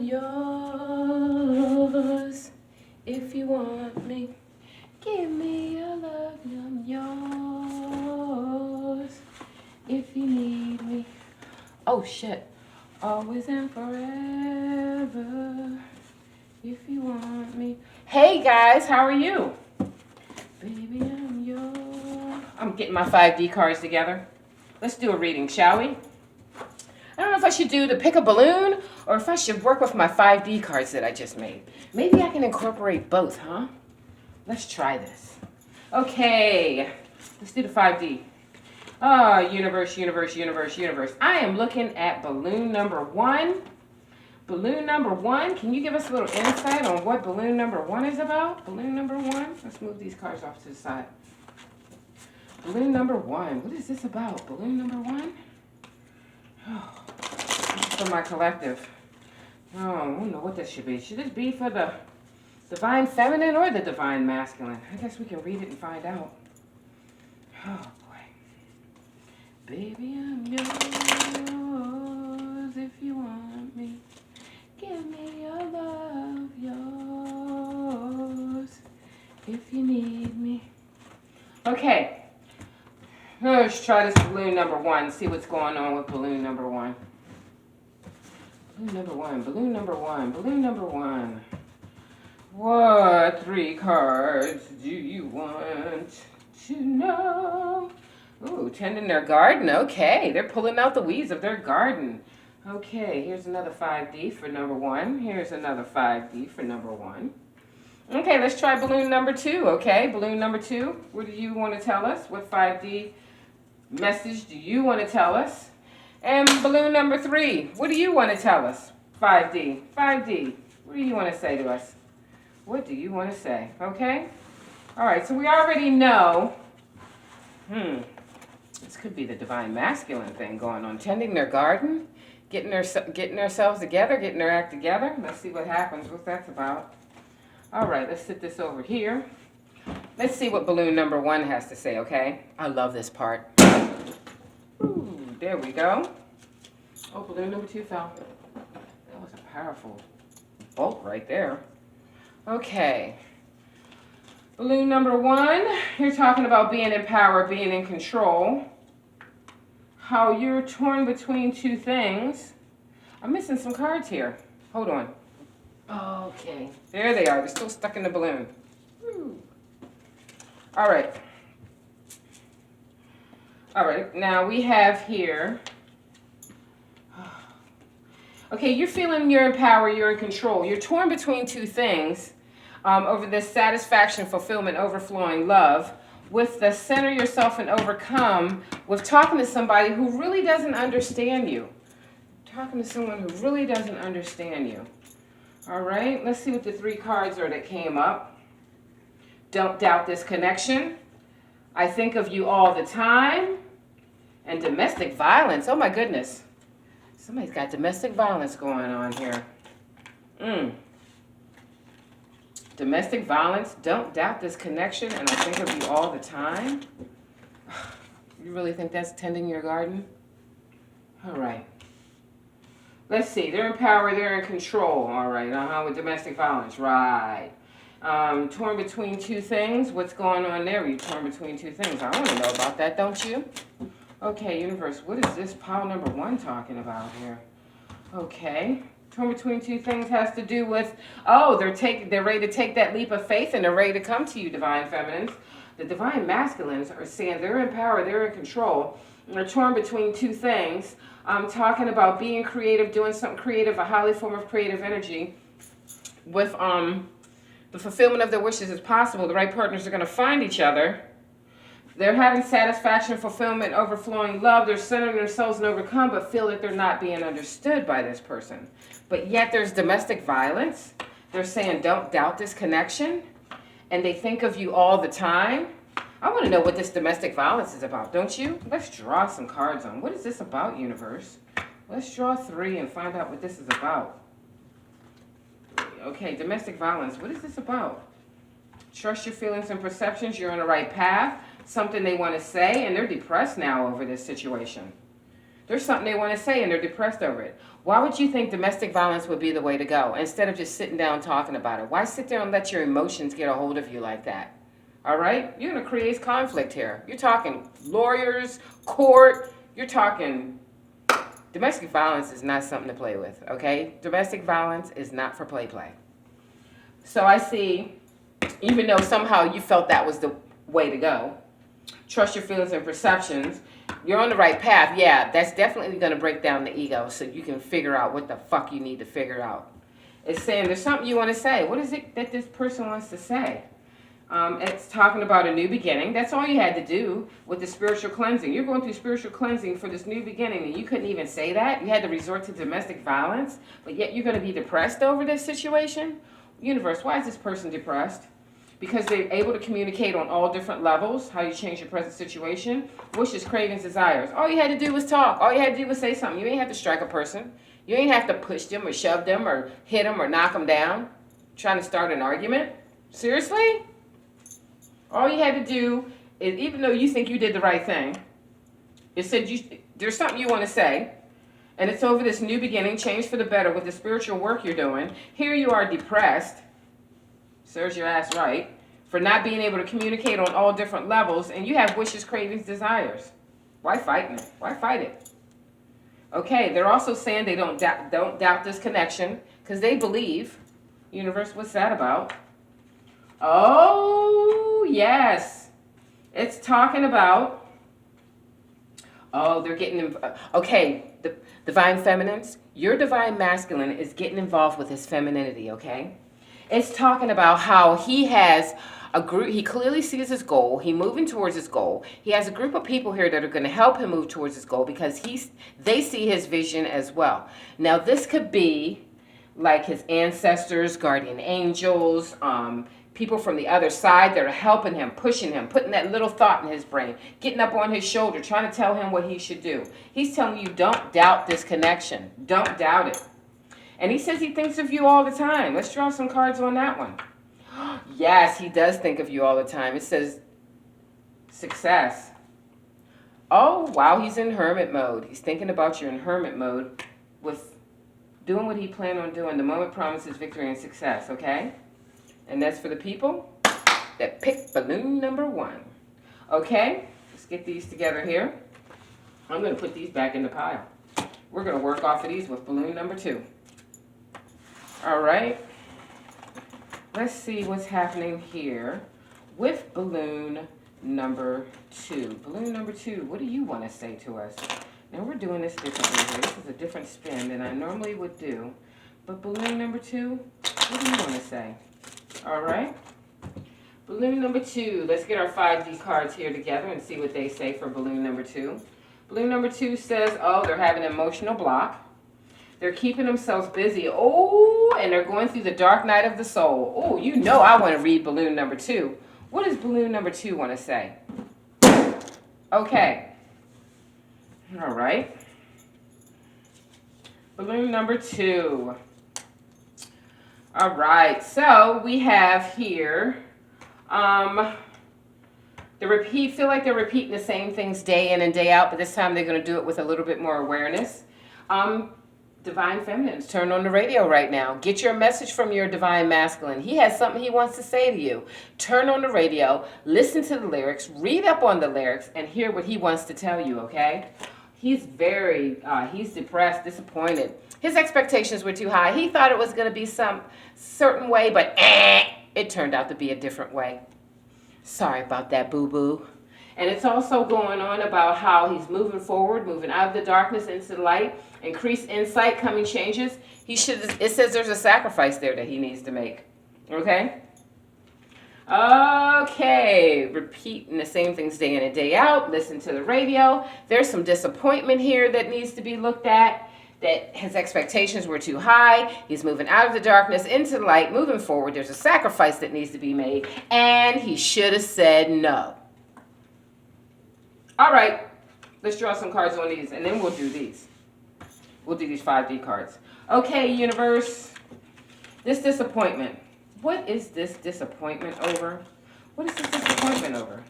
yours. If you want me, give me your love. I'm yours. If you need me. Oh shit. Always and forever. If you want me. Hey guys, how are you? Baby, I'm yours. I'm getting my 5D cards together. Let's do a reading, shall we? I don't know if I should do the pick a balloon or if I should work with my 5D cards that I just made. Maybe I can incorporate both, huh? Let's try this. Okay, let's do the 5D. Oh, universe, universe, universe, universe. I am looking at balloon number 1. Balloon number 1, can you give us a little insight on what balloon number 1 is about? Balloon number 1, let's move these cards off to the side. Balloon number 1, what is this about? Balloon number 1? Oh, this is for my collective. Oh, I don't know what this should be. Should this be for the divine feminine or the divine masculine? I guess we can read it and find out. Oh, boy. Baby, I'm yours if you want me. Give me your love, yours if you need me. Okay. Let's try this balloon number 1. See what's going on with balloon number 1. Balloon number 1, balloon number 1, balloon number 1. What 3 cards do you want to know? Ooh, tending their garden. Okay, they're pulling out the weeds of their garden. Okay, here's another 5D for number 1. Here's another 5D for number 1. Okay, let's try balloon number 2, okay? Balloon number 2, what do you want to tell us? What 5D message do you want to tell us? And balloon number 3, what do you want to tell us? 5D, 5D, what do you want to say to us? What do you want to say, okay? All right, so we already know, this could be the divine masculine thing going on. Tending their garden, getting ourselves together, getting their act together. Let's see what happens, what that's about. All right, let's sit this over here. Let's see what balloon number 1 has to say, okay? I love this part. Ooh, there we go. Oh, balloon number 2 fell. That was a powerful bolt right there. Okay. Balloon number 1, you're talking about being in power, being in control. How you're torn between 2 things. I'm missing some cards here. Hold on. Okay. There they are. They're still stuck in the balloon. Woo. All right. All right. Now we have here. Okay, you're feeling you're in power, you're in control. You're torn between 2 things over this satisfaction, fulfillment, overflowing love with the center yourself and overcome with talking to somebody who really doesn't understand you. Talking to someone who really doesn't understand you. All right, let's see what the 3 cards are that came up. Don't doubt this connection. I think of you all the time. And domestic violence. Oh my goodness. Somebody's got domestic violence going on here. Domestic violence. Don't doubt this connection. And I think of you all the time. You really think that's tending your garden? All right. Let's see. They're in power. They're in control. All right. With domestic violence. Right. Torn between 2 things. What's going on there? You're torn between 2 things. I want to know about that, don't you? Okay, universe. What is this pile number 1 talking about here? Okay. Torn between 2 things has to do with, they're ready to take that leap of faith and they're ready to come to you, divine feminines. The divine masculines are saying they're in power, they're in control. And they're torn between 2 things. I'm talking about being creative, doing something creative, a highly form of creative energy. With the fulfillment of their wishes is possible. The right partners are going to find each other. They're having satisfaction, fulfillment, overflowing love. They're centering themselves and overcome, but feel that they're not being understood by this person. But yet there's domestic violence. They're saying, don't doubt this connection. And they think of you all the time. I want to know what this domestic violence is about, don't you? Let's draw some cards on. What is this about, universe? Let's draw 3 and find out what this is about. Okay, domestic violence. What is this about? Trust your feelings and perceptions. You're on the right path. Something they want to say, and they're depressed now over this situation. There's something they want to say and they're depressed over it. Why would you think domestic violence would be the way to go instead of just sitting down talking about it? Why sit there and let your emotions get a hold of you like that? All right? You're going to create conflict here. You're talking lawyers, court. You're talking domestic violence is not something to play with, okay? Domestic violence is not for play. So I see, even though somehow you felt that was the way to go, trust your feelings and perceptions, you're on the right path. Yeah, that's definitely going to break down the ego so you can figure out what the fuck you need to figure out. It's saying there's something you want to say. What is it that this person wants to say? It's talking about a new beginning. That's all you had to do with the spiritual cleansing. You're going through spiritual cleansing for this new beginning, and you couldn't even say that. You had to resort to domestic violence, but yet you're going to be depressed over this situation? Universe, why is this person depressed? Because they're able to communicate on all different levels, how you change your present situation, wishes, cravings, desires. All you had to do was talk. All you had to do was say something. You ain't have to strike a person. You ain't have to push them or shove them or hit them or knock them down, trying to start an argument. Seriously? All you had to do is, even though you think you did the right thing, it said there's something you want to say, and it's over this new beginning, change for the better with the spiritual work you're doing. Here you are depressed, serves your ass right, for not being able to communicate on all different levels, and you have wishes, cravings, desires. Why fight it? Why fight it? Okay, they're also saying they don't doubt this connection, because they believe. Universe, what's that about? Oh, yes. It's talking about, they're getting, okay, the divine feminines, your divine masculine is getting involved with his femininity, okay? It's talking about how he has a group, he clearly sees his goal, he's moving towards his goal. He has a group of people here that are going to help him move towards his goal because they see his vision as well. Now, this could be like his ancestors, guardian angels, people from the other side that are helping him, pushing him, putting that little thought in his brain, getting up on his shoulder, trying to tell him what he should do. He's telling you, don't doubt this connection. Don't doubt it. And he says he thinks of you all the time. Let's draw some cards on that one. Yes, he does think of you all the time. It says success. Oh, wow, he's in hermit mode. He's thinking about you in hermit mode with doing what he planned on doing. The moment promises victory and success, okay? And that's for the people that picked balloon number 1. Okay, let's get these together here. I'm going to put these back in the pile. We're going to work off of these with balloon number 2. All right. Let's see what's happening here with balloon number 2. Balloon number 2, what do you want to say to us? Now, we're doing this differently here. This is a different spin than I normally would do. But balloon number 2, what do you want to say? All right. Balloon number 2. Let's get our 5D cards here together and see what they say for balloon number 2. Balloon number 2 says, they're having an emotional block. They're keeping themselves busy. Oh, and they're going through the dark night of the soul. Oh, you know I want to read balloon number 2. What does balloon number 2 want to say? Okay. All right. Balloon number 2. All right, so we have here, feel like they're repeating the same things day in and day out, but this time they're going to do it with a little bit more awareness. Divine feminines, turn on the radio right now. Get your message from your divine masculine. He has something he wants to say to you. Turn on the radio, listen to the lyrics, read up on the lyrics, and hear what he wants to tell you, okay? He's he's depressed, disappointed. His expectations were too high. He thought it was going to be some certain way, but it turned out to be a different way. Sorry about that, boo-boo. And it's also going on about how he's moving forward, moving out of the darkness into the light, increased insight, coming changes. It says there's a sacrifice there that he needs to make. Okay? Okay, repeating the same things day in and day out. Listen to the radio. There's some disappointment here that needs to be looked at. That his expectations were too high. He's moving out of the darkness into the light, moving forward. There's a sacrifice that needs to be made, and he should have said no. All right, let's draw some cards on these, and then we'll do these. We'll do these 5D cards. Okay, universe, this disappointment. What is this disappointment over? What is this disappointment over?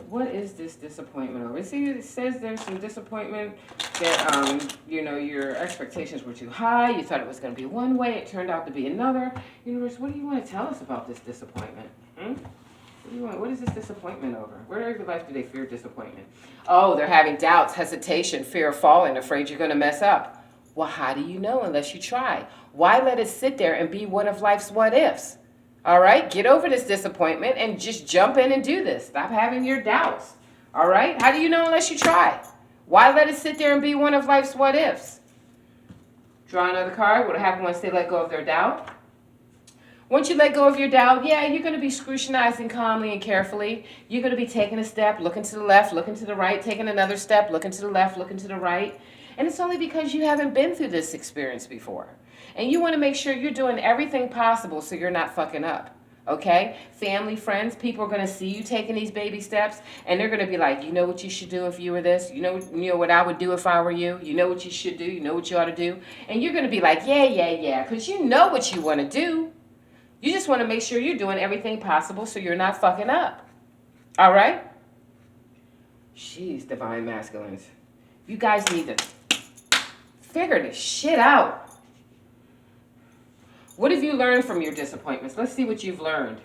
What is this disappointment over? See, it says there's some disappointment that, your expectations were too high. You thought it was going to be one way. It turned out to be another. Universe, what do you want to tell us about this disappointment? What is this disappointment over? Where in your life do they fear disappointment? Oh, they're having doubts, hesitation, fear of falling, afraid you're going to mess up. Well, how do you know unless you try? Why let it sit there and be one of life's what ifs? All right, get over this disappointment and just jump in and do this. Stop having your doubts. All right, how do you know unless you try? Why let it sit there and be one of life's what ifs? Draw another card. What will happen once they let go of their doubt? Once you let go of your doubt, yeah, you're going to be scrutinizing calmly and carefully. You're going to be taking a step, looking to the left, looking to the right, taking another step, looking to the left, looking to the right. And it's only because you haven't been through this experience before. And you want to make sure you're doing everything possible so you're not fucking up. Okay? Family, friends, people are going to see you taking these baby steps, and they're going to be like, you know what you should do if you were this? You know what I would do if I were you? You know what you should do? You know what you ought to do? And you're going to be like, yeah, because you know what you want to do. You just want to make sure you're doing everything possible so you're not fucking up. All right? Jeez, divine masculines. You guys need to figure this shit out. What have you learned from your disappointments? Let's see what you've learned.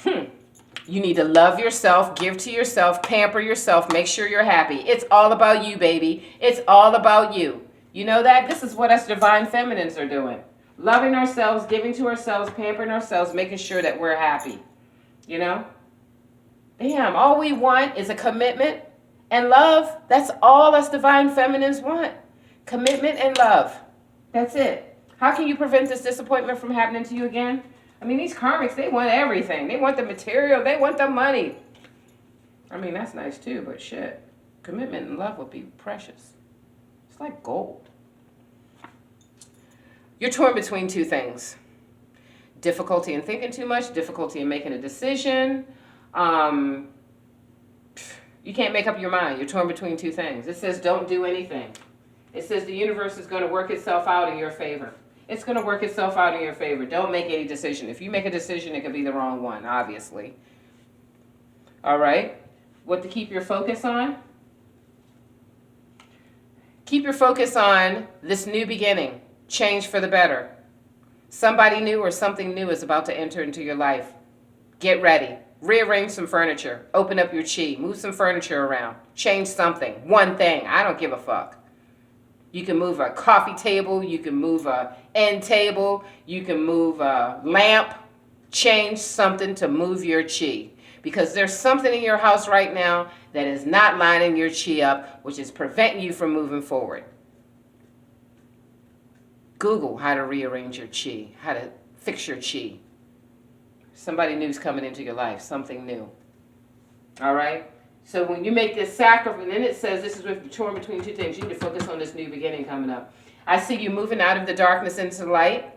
You need to love yourself, give to yourself, pamper yourself, make sure you're happy. It's all about you, baby. It's all about you. You know that? This is what us divine feminines are doing. Loving ourselves, giving to ourselves, pampering ourselves, making sure that we're happy. You know? Damn, all we want is a commitment and love. That's all us divine feminines want. Commitment and love. That's it. How can you prevent this disappointment from happening to you again? I mean, these karmics, they want everything. They want the material. They want the money. I mean, that's nice too, but shit. Commitment and love would be precious. It's like gold. You're torn between two things. Difficulty in thinking too much, difficulty in making a decision. You can't make up your mind. You're torn between two things. It says don't do anything. It says the universe is going to work itself out in your favor. It's going to work itself out in your favor. Don't make any decision. If you make a decision, it could be the wrong one, obviously. All right? What to keep your focus on? Keep your focus on this new beginning. Change for the better. Somebody new or something new is about to enter into your life. Get ready. Rearrange some furniture. Open up your chi. Move some furniture around. Change something. One thing. I don't give a fuck. You can move a coffee table. You can move a end table. You can move a lamp. Change something to move your chi. Because there's something in your house right now that is not lining your chi up, which is preventing you from moving forward. Google how to rearrange your chi, how to fix your chi. Somebody new's coming into your life, something new. All right? So when you make this sacrifice, and then it says this is with torn between two things, you need to focus on this new beginning coming up. I see you moving out of the darkness into the light,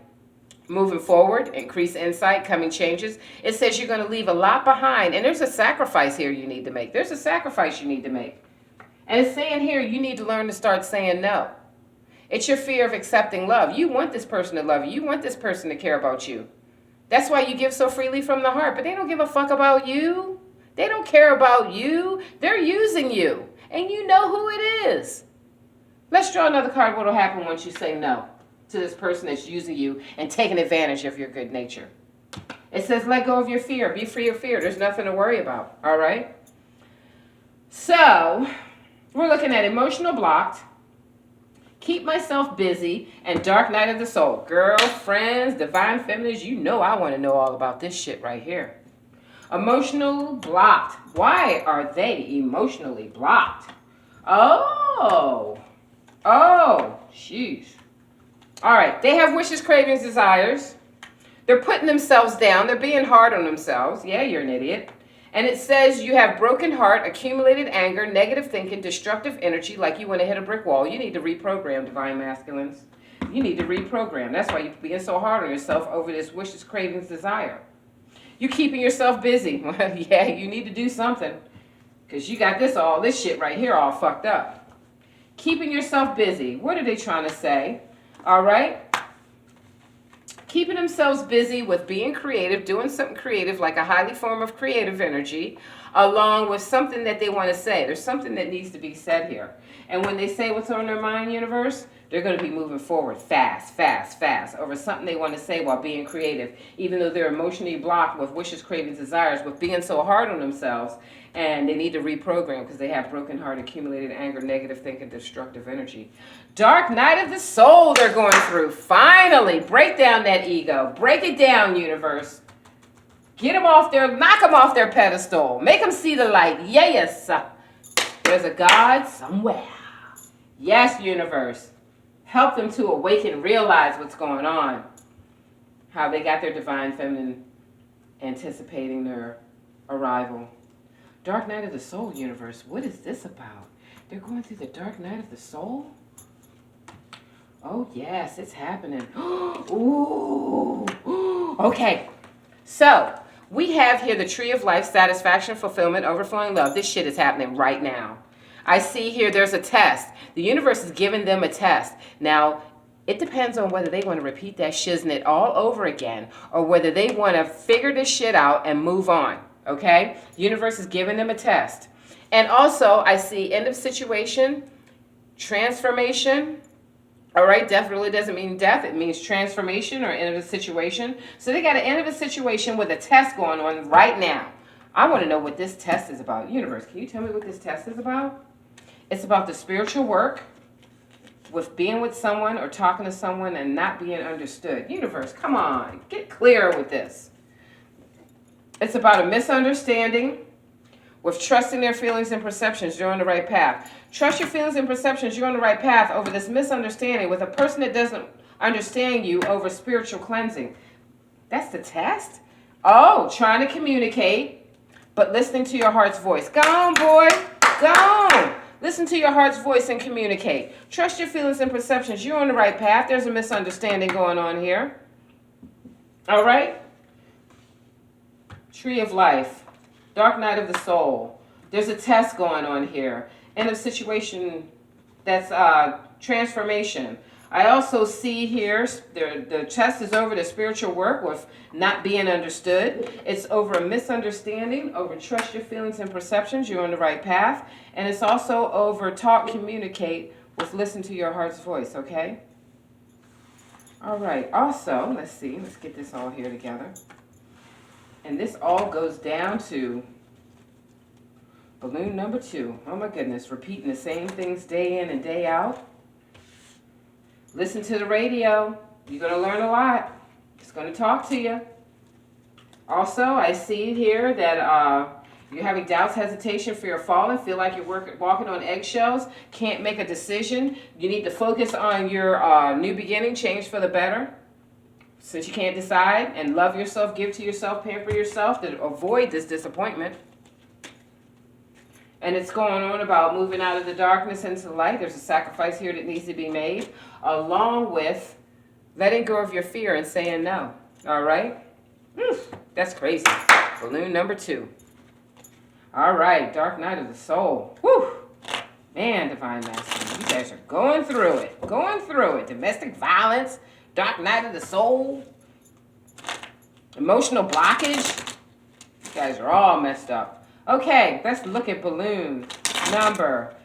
moving forward, increase insight, coming changes. It says you're going to leave a lot behind, and there's a sacrifice here you need to make. There's a sacrifice you need to make. And it's saying here you need to learn to start saying no. It's your fear of accepting love. You want this person to love you. You want this person to care about you. That's why you give so freely from the heart, but they don't give a fuck about you. They don't care about you. They're using you, and you know who it is. Let's draw another card. What will happen once you say no to this person that's using you and taking advantage of your good nature? It says let go of your fear. Be free of fear. There's nothing to worry about, all right? So we're looking at emotional blocked, keep myself busy, and dark night of the soul. Girlfriends, divine feminines, you know I want to know all about this shit right here. Emotional blocked. Why are they emotionally blocked? Oh, jeez. All right, they have wishes, cravings, desires. They're putting themselves down. They're being hard on themselves. Yeah, you're an idiot. And it says you have broken heart, accumulated anger, negative thinking, destructive energy, like you want to hit a brick wall. You need to reprogram, divine masculines. You need to reprogram. That's why you're being so hard on yourself over this wishes, cravings, desire. You're keeping yourself busy. Well, yeah, you need to do something because you got this shit right here all fucked up. Keeping yourself busy. What are they trying to say? All right? keeping themselves busy with being creative, doing something creative, like a highly form of creative energy, along with something that they want to say. There's something that needs to be said here. And when they say what's on their mind, universe, they're going to be moving forward fast, fast, fast over something they want to say while being creative, even though they're emotionally blocked with wishes, cravings, desires, with being so hard on themselves, and they need to reprogram because they have broken heart, accumulated anger, negative thinking, destructive energy. Dark night of the soul they're going through. Finally, break down that ego. Break it down, universe. Get them off knock them off their pedestal. Make them see the light. Yes. There's a God somewhere. Yes, universe. Help them to awaken, realize what's going on. How they got their divine feminine anticipating their arrival. Dark night of the soul, universe. What is this about? They're going through the dark night of the soul? Oh, yes, it's happening. Ooh. Okay. So, we have here the tree of life, satisfaction, fulfillment, overflowing love. This shit is happening right now. I see here there's a test. The universe is giving them a test. Now, it depends on whether they want to repeat that shiznit all over again or whether they want to figure this shit out and move on. Okay? The universe is giving them a test. And also, I see end of situation, transformation. All right, death really doesn't mean death. It means transformation or end of a situation. So they got an end of a situation with a test going on right now. I want to know what this test is about. Universe, can you tell me what this test is about? It's about the spiritual work with being with someone or talking to someone and not being understood. Universe, come on, get clear with this. It's about a misunderstanding with trusting their feelings and perceptions. You're on the right path. Trust your feelings and perceptions. You're on the right path over this misunderstanding with a person that doesn't understand you over spiritual cleansing. That's the test? Oh, trying to communicate, but listening to your heart's voice. Go on, boy. Go on. Listen to your heart's voice and communicate. Trust your feelings and perceptions. You're on the right path. There's a misunderstanding going on here. All right? Tree of life. Dark night of the soul. There's a test going on here. In a situation that's transformation. I also see here the test is over the spiritual work with not being understood. It's over a misunderstanding, over trust your feelings and perceptions. You're on the right path. And it's also over talk, communicate with listen to your heart's voice, okay? All right. Also, let's see. Let's get this all here together. And this all goes down to balloon number 2. Oh my goodness. Repeating the same things day in and day out. Listen to the radio. You're going to learn a lot. It's going to talk to you. Also, I see here that you're having doubts, hesitation, fear of falling, feel like you're walking on eggshells, can't make a decision. You need to focus on your new beginning, change for the better. Since you can't decide, and love yourself, give to yourself, pamper yourself to avoid this disappointment. And it's going on about moving out of the darkness into the light. There's a sacrifice here that needs to be made, along with letting go of your fear and saying no. All right? That's crazy. Balloon number 2. All right, dark night of the soul. Whew. Man, Divine Masculine, you guys are going through it. Going through it. Domestic violence, dark night of the soul, emotional blockage. You guys are all messed up. Okay, let's look at balloon number